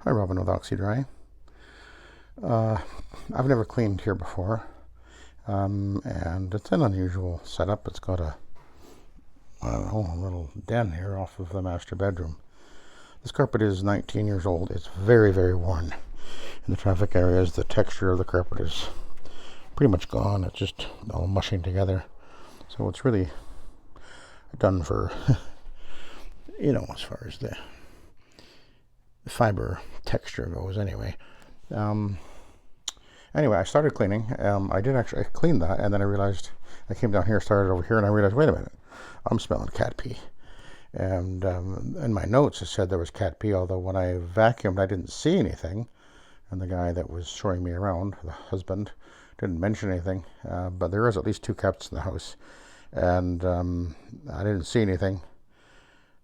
Hi, Robin with Oxy-Dry. I've never cleaned here before, and it's an unusual setup. It's got a little den here off of the master bedroom. This carpet is 19 years old. It's very, very worn. In the traffic areas, the texture of the carpet is pretty much gone. It's just all mushing together. So it's really done for, as far as the fiber texture goes anyway. Anyway, I started cleaning. I cleaned that, and then I realized, I came down here, started over here, and I realized, wait a minute, I'm smelling cat pee. And in my notes it said there was cat pee, although when I vacuumed I didn't see anything, and the guy that was showing me around, the husband, didn't mention anything, but there is at least 2 cats in the house, and I didn't see anything,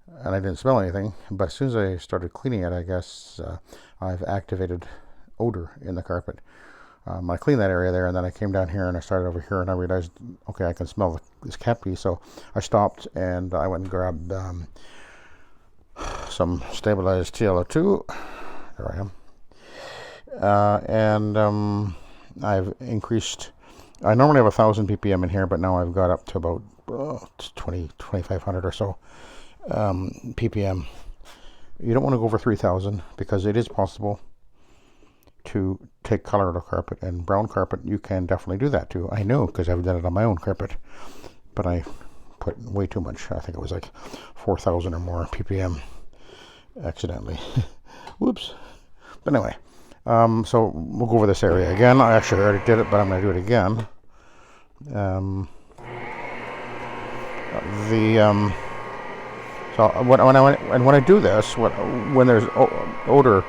and I didn't smell anything. But as soon as I started cleaning it, I guess I've activated odor in the carpet. I cleaned that area there, and then I came down here and I started over here, and I realized, okay, I can smell this cat pee. So I stopped and I went and grabbed some stabilized TLO2. There I am. And I've increased. I normally have 1,000 ppm in here, but now I've got up to about 2,500 or so ppm. You don't want to go over 3,000 because it is possible to take color out of carpet, and brown carpet you can definitely do that too. I know because I've done it on my own carpet, but I put way too much. I think it was like 4,000 or more ppm accidentally. Whoops. But anyway, so we'll go over this area again. I actually already did it, but I'm going to do it again. So when I do this, when there's odor,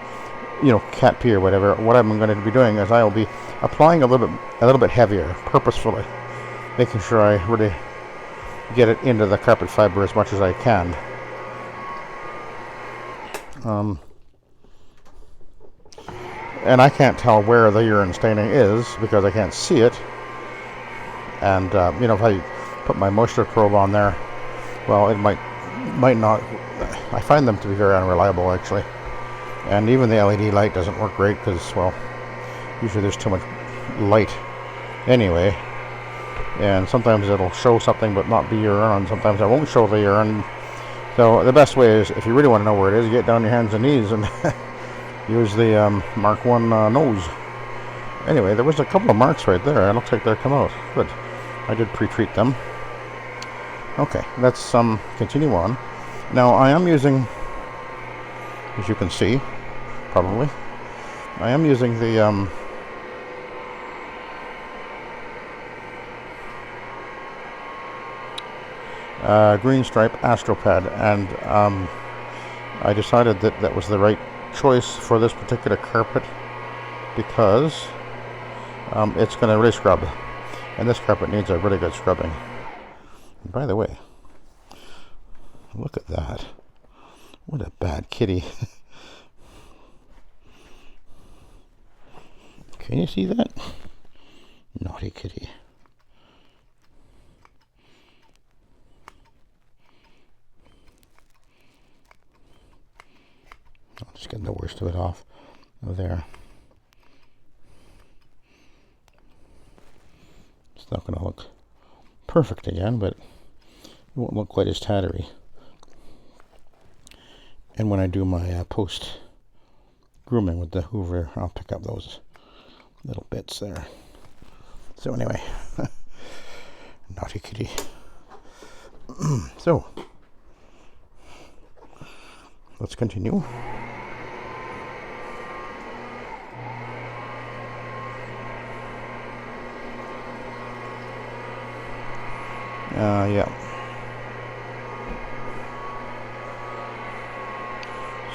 cat pee or whatever, what I'm going to be doing is I will be applying a little bit heavier, purposefully, making sure I really get it into the carpet fiber as much as I can. And I can't tell where the urine staining is because I can't see it. And if I put my moisture probe on there, well, it might not. I find them to be very unreliable, actually. And even the LED light doesn't work great because, well, usually there's too much light anyway. And sometimes it'll show something but not be urine, and sometimes it won't show the urine. So the best way is, if you really want to know where it is, get down on your hands and knees and use the Mark 1 nose. Anyway, there was a couple of marks right there. It looks like they're come out. Good. I did pre-treat them. Okay, let's continue on. Now I am using, as you can see, probably, I am using the green stripe Astro pad, and I decided that that was the right choice for this particular carpet because it's going to really scrub, and this carpet needs a really good scrubbing. And by the way, look at that. What a bad kitty. Can you see that? Naughty kitty. I'll just get the worst of it off of there. It's not going to look perfect again, but it won't look quite as tattery. And when I do my post grooming with the Hoover, I'll pick up those little bits there. So anyway, naughty kitty. So let's continue. Yeah.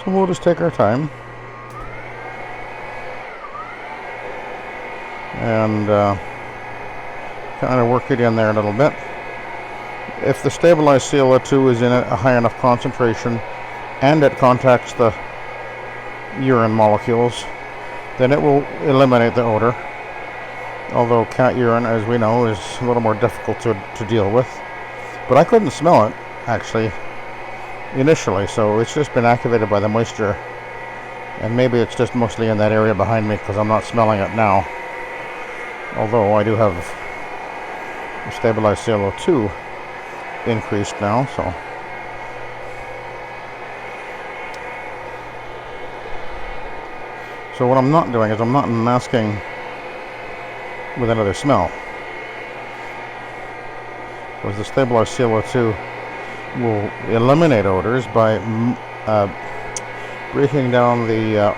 So we'll just take our time and kind of work it in there a little bit. If the stabilized CO2 is in a high enough concentration and it contacts the urine molecules, then it will eliminate the odor. Although cat urine, as we know, is a little more difficult to deal with. But I couldn't smell it, actually, initially, so it's just been activated by the moisture And maybe it's just mostly in that area behind me because I'm not smelling it now. Although I do have the stabilized CO2 increased now, so. So what I'm not doing is I'm not masking with another smell. Because the stabilized CO2 will eliminate odors by breaking down the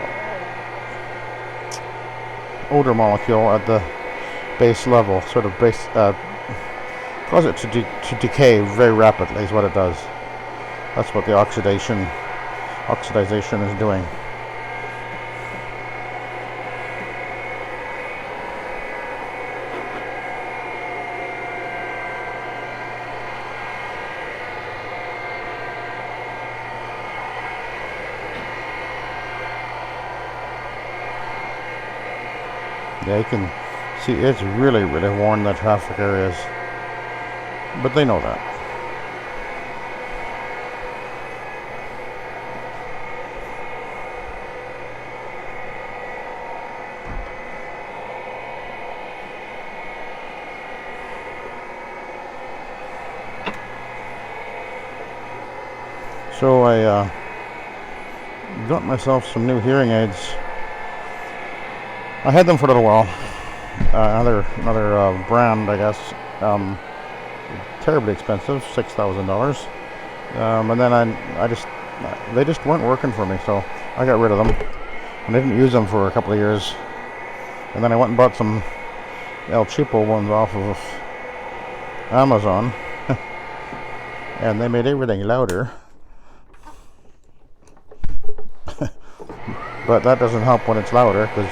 odor molecule at the base level, sort of cause it to decay very rapidly is what it does. That's what the oxidization is doing. Yeah, you can see it's really worn the traffic areas, but they know that. So I got myself some new hearing aids. I had them for a little while. Another brand, I guess. Terribly expensive, $6,000. And then they just weren't working for me, so I got rid of them. And I didn't use them for a couple of years. And then I went and bought some El Cheapo ones off of Amazon. And they made everything louder. But that doesn't help when it's louder, because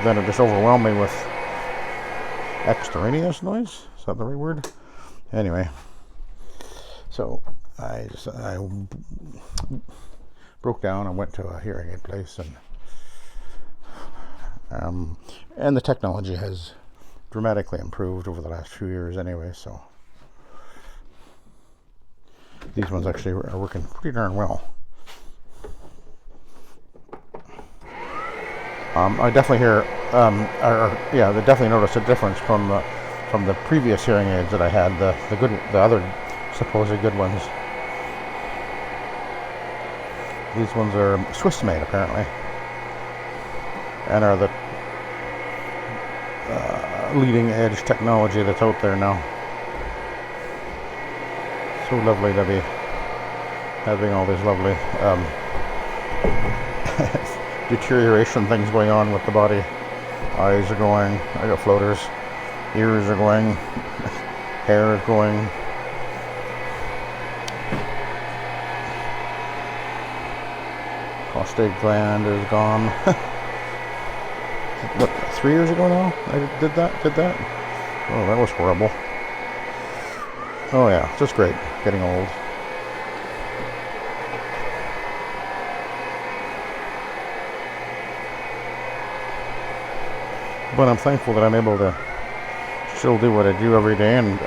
then it just overwhelmed me with extraneous noise. Is that the right word? Anyway, so I broke down and went to a hearing aid place, and the technology has dramatically improved over the last few years anyway, so these ones actually are working pretty darn well. I definitely hear, they definitely notice a difference from the previous hearing aids that I had, the other supposed good ones. These ones are Swiss made apparently, and are the leading edge technology that's out there now. So lovely to be having all these lovely deterioration things going on with the body. Eyes are going, I got floaters, ears are going, hair is going. Prostate gland is gone. What, 3 years ago now I did that? Oh, that was horrible. Oh yeah, just great, getting old. But I'm thankful that I'm able to still do what I do every day, and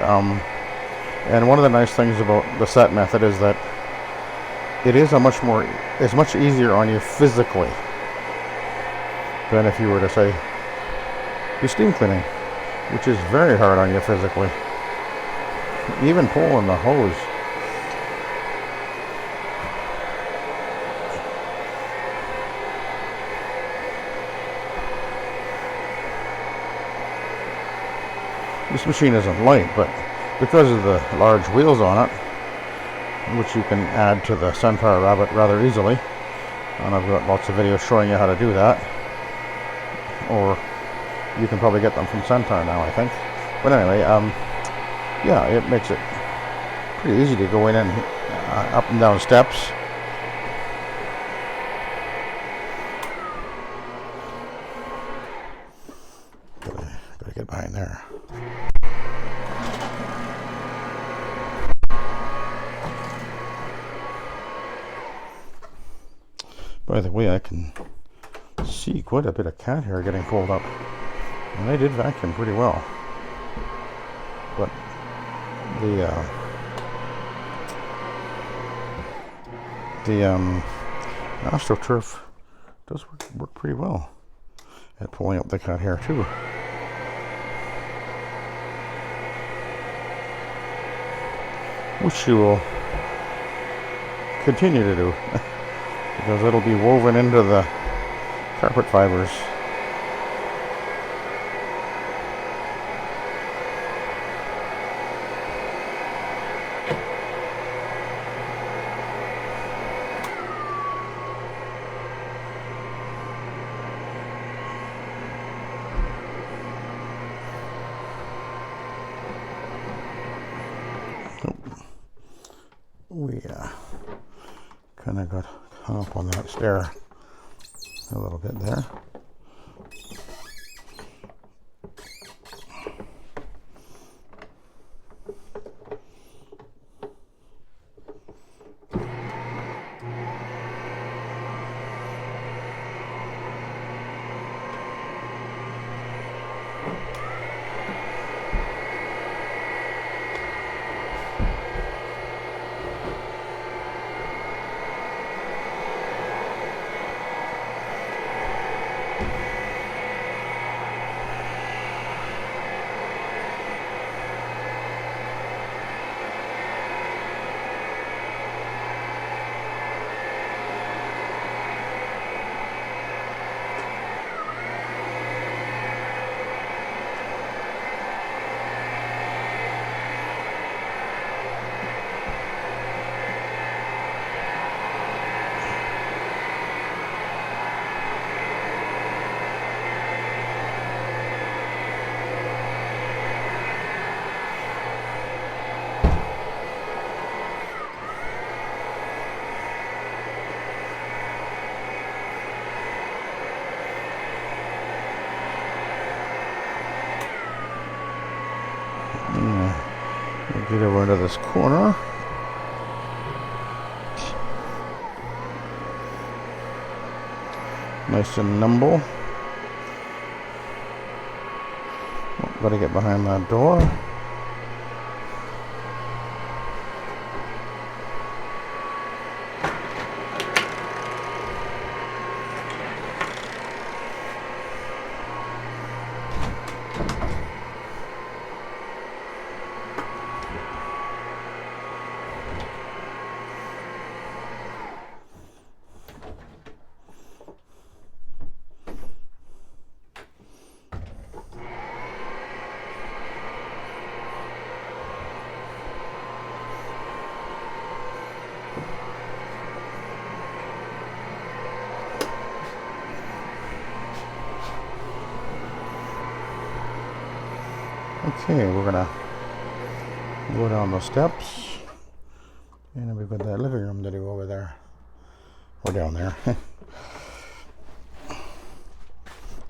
one of the nice things about the SETT method is that it is it's much easier on you physically than if you were to say do steam cleaning, which is very hard on you physically. Even pulling the hose. This machine isn't light, but because of the large wheels on it, which you can add to the Centaur Rabbit rather easily, and I've got lots of videos showing you how to do that, or you can probably get them from Centaur now, I think. But anyway, yeah, it makes it pretty easy to go in and up and down steps. Gotta get behind there. By the way, I can see quite a bit of cat hair getting pulled up, and they did vacuum pretty well. But AstroTurf does work pretty well at pulling up the cat hair too. Which you will continue to do because it'll be woven into the carpet fibers. We kind of got hung up on that stair a little bit there. We'll get over into this corner. Nice and nimble. Oh, gotta get behind that door. Okay, we're gonna go down the steps, and then we've got that living room to do over there, or down there. I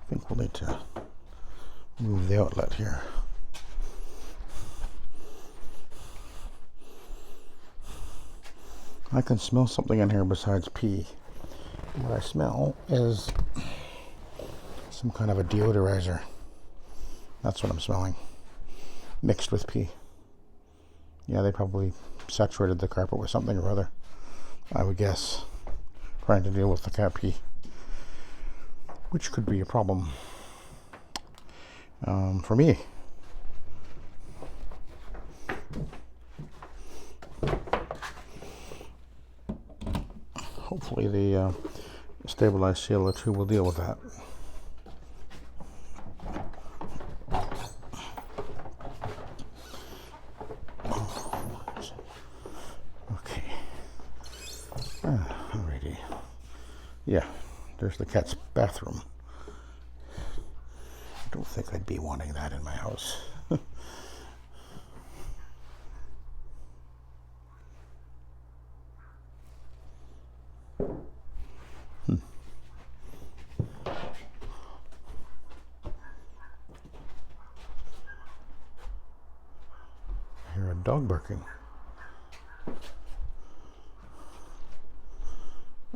think we'll need to move the outlet here. I can smell something in here besides pee. What I smell is some kind of a deodorizer. That's what I'm smelling. Mixed with pee. Yeah, they probably saturated the carpet with something or other, I would guess, trying to deal with the cat pee, which could be a problem for me. Hopefully the stabilized CO2 will deal with that. Alrighty. Yeah, there's the cat's bathroom. I don't think I'd be wanting that in my house. I hear a dog barking.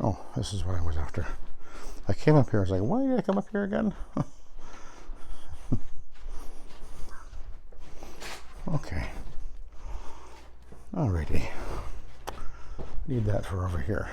Oh, this is what I was after. I came up here, I was like, why did I come up here again? Okay. Alrighty. Need that for over here.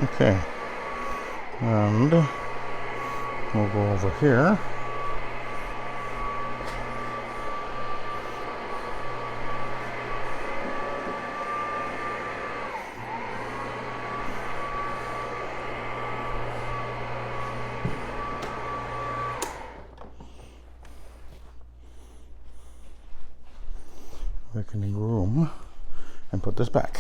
Okay, and we'll go over here. Making room and put this back.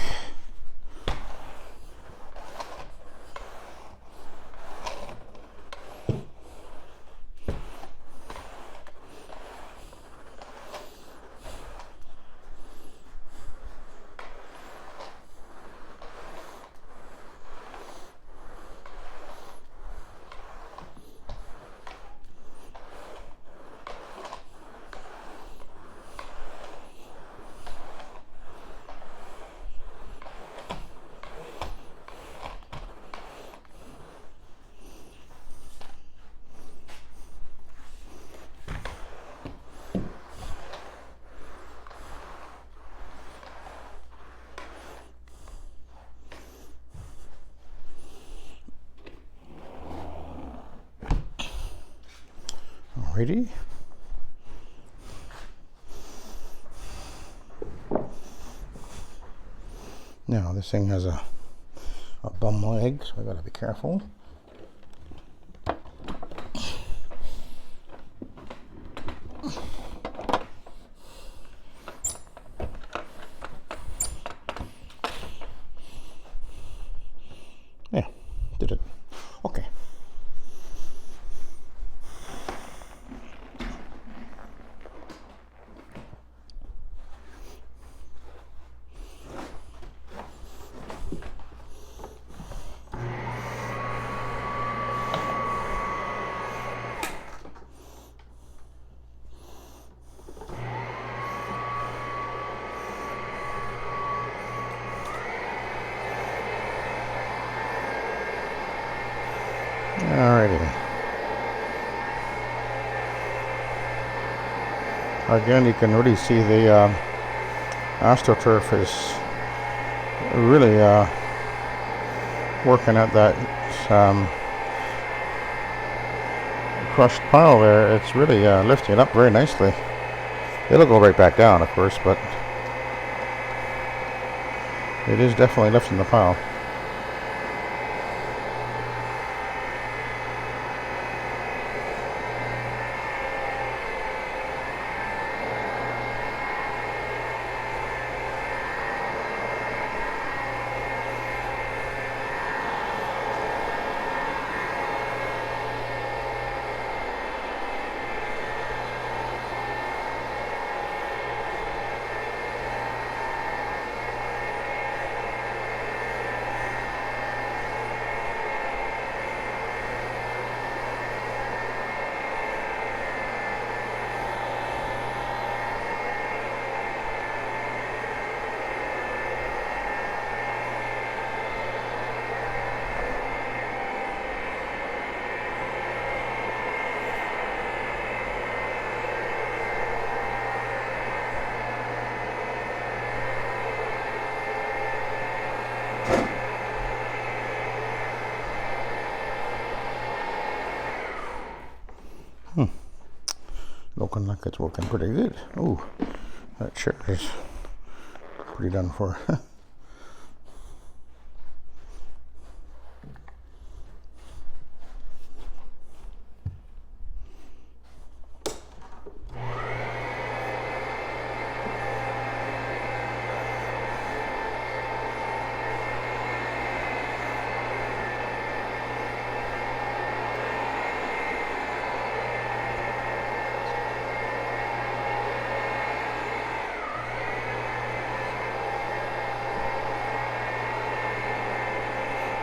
Alrighty. Now this thing has a bum leg, so I gotta be careful. Yeah, did it. Okay. Alrighty. Again, you can really see the AstroTurf is really working at that crushed pile there. It's really lifting it up very nicely. It'll go right back down, of course, but it is definitely lifting the pile. Looking like it's working pretty good. Oh, that chair is pretty done for.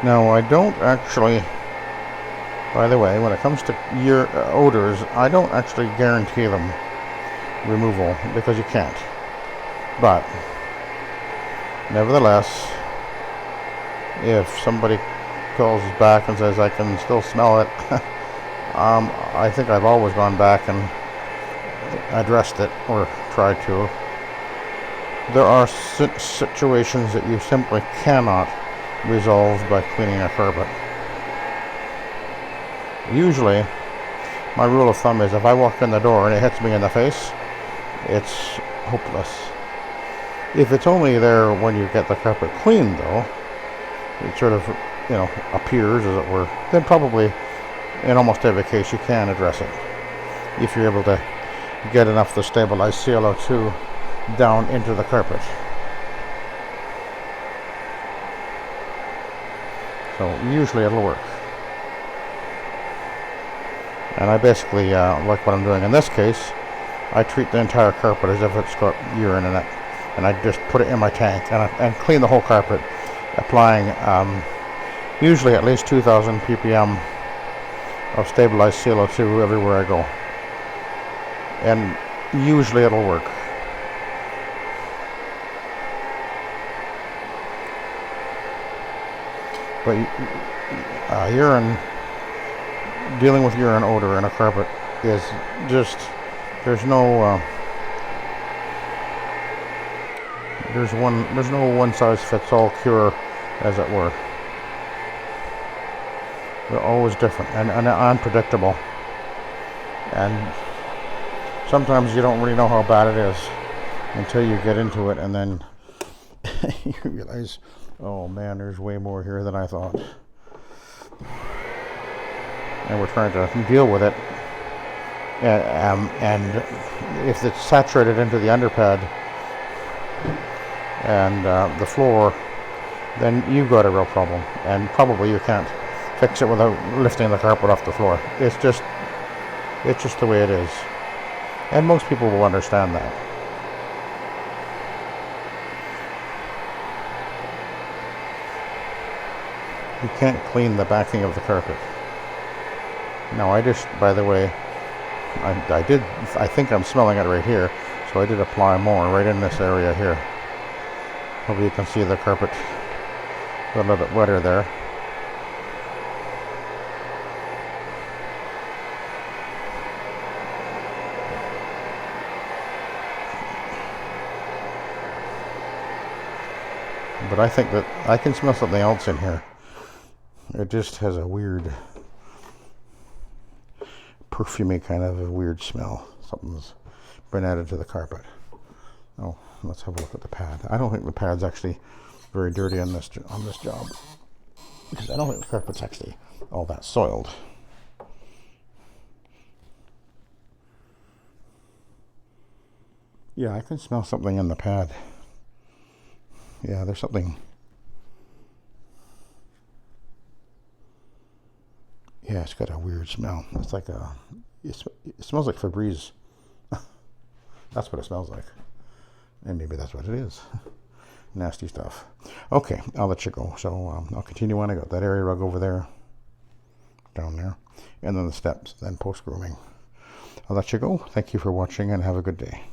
Now, I don't actually, by the way, when it comes to your odors, I don't actually guarantee them removal because you can't. But, nevertheless, if somebody calls back and says I can still smell it, I think I've always gone back and addressed it or tried to. There are situations that you simply cannot resolved by cleaning a carpet. Usually, my rule of thumb is if I walk in the door and it hits me in the face, it's hopeless. If it's only there when you get the carpet cleaned, though, it sort of, appears, as it were, then probably in almost every case you can address it. If you're able to get enough to stabilize CO2 down into the carpet. So usually it'll work. And I basically, like what I'm doing in this case, I treat the entire carpet as if it's got urine in it. And I just put it in my tank and clean the whole carpet, applying usually at least 2,000 ppm of stabilized CO2 everywhere I go. And usually it'll work. But dealing with urine odor in a carpet is just, there's no one size fits all cure, as it were. They're always different and unpredictable, and sometimes you don't really know how bad it is until you get into it, and then you realize, oh man, there's way more here than I thought. And we're trying to deal with it, and if it's saturated into the underpad and the floor, then you've got a real problem, and probably you can't fix it without lifting the carpet off the floor. It's just the way it is, and most people will understand that. You can't clean the backing of the carpet. Now, I just, by the way, I think I'm smelling it right here, so I did apply more right in this area here. Hopefully you can see the carpet a little bit wetter there. But I think that I can smell something else in here. It just has a weird, perfumey kind of a weird smell. Something's been added to the carpet. Oh, let's have a look at the pad. I don't think the pad's actually very dirty on this job, because I don't think the carpet's actually all that soiled. Yeah, I can smell something in the pad. Yeah, there's something. Yeah, it's got a weird smell. It's like it smells like Febreze. That's what it smells like. And maybe that's what it is. Nasty stuff. Okay, I'll let you go. So I'll continue on. I got that area rug over there, down there, and then the steps, then post-grooming. I'll let you go. Thank you for watching and have a good day.